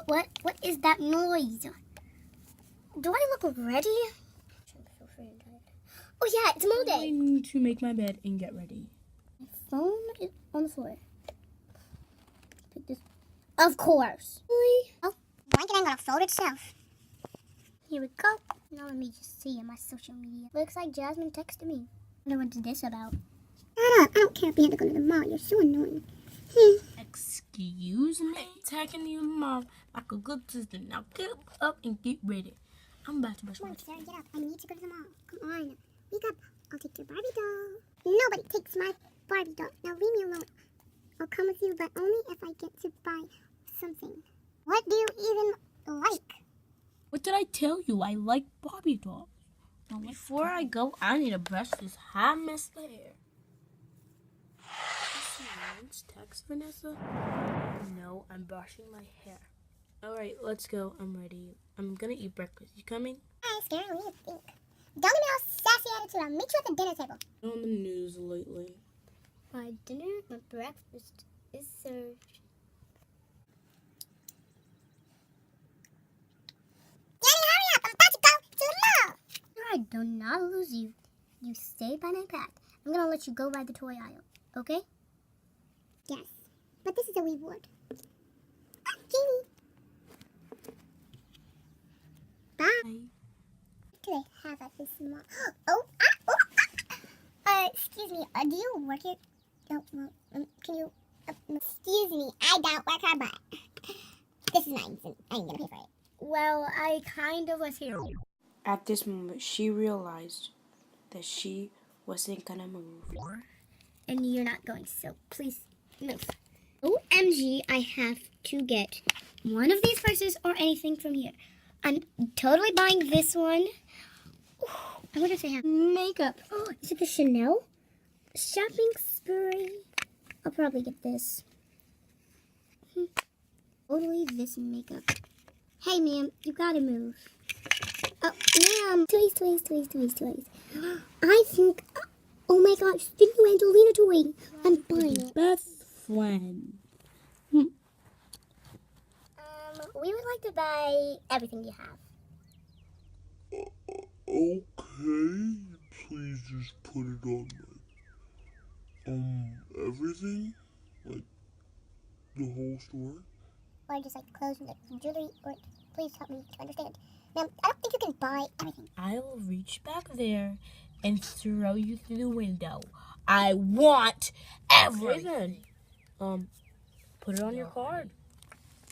What is that noise? Do I look ready? Oh yeah, it's mole I day. need to make my bed and get ready. My phone is on the floor. Pick this. Of course. Really? Oh, blanket ain't gonna fold itself. Here we go. Now let me just see in my social media. Looks like Jasmine texted me. I wonder what's this about. Shut up. I don't care if we have to go to the mall. You're so annoying. Excuse me? Attacking you, Mom, like a good sister. Now get up and get ready. I'm about to brush my teeth. Sarah, get up. I need to go to the mall. Come on. Wake up. I'll take your Barbie doll. Nobody takes my Barbie doll. Now leave me alone. I'll come with you, but only if I get to buy something. What do you even like? What did I tell you? I like Barbie dolls. Now, before I go, I need to brush this hot mess of hair. Text Vanessa? No, I'm brushing my hair. Alright, let's go. I'm ready. I'm gonna eat breakfast. You coming? Hi, Sarah. What do you think? Don't give me no sassy attitude. I'll meet you at the dinner table. On the news lately. My breakfast is served. Jenny, hurry up. I'm about to go to the mall. I do not lose you. You stay by my path. I'm going to let you go by the toy aisle. Okay? Yes. But this is a reward. Ah, Jenny. Bye. What do they have at this mall? Excuse me. Do you work here? No, can you... excuse me. I don't work here, but... this is mine. I ain't gonna pay for it. Well, I kind of was here. At this moment, she realized that she wasn't gonna move. And you're not going, so please move. OMG, I have to get one of these purses or anything from here. I'm totally buying this one. Ooh, I wonder if they have makeup. Oh, is it the Chanel shopping spree? I'll probably get this. Totally this makeup. Hey, ma'am, you gotta move. Oh, ma'am. Toys. I think... oh my gosh, the new Angelina toy. I'm buying it. Best friend. We would like to buy everything you have. Okay, please just put it on everything? Like, the whole store? Or just like clothes and like jewelry, or please help me to understand. Ma'am, I don't think you can buy everything. I will reach back there and throw you through the window. I want everything. Put it on your card.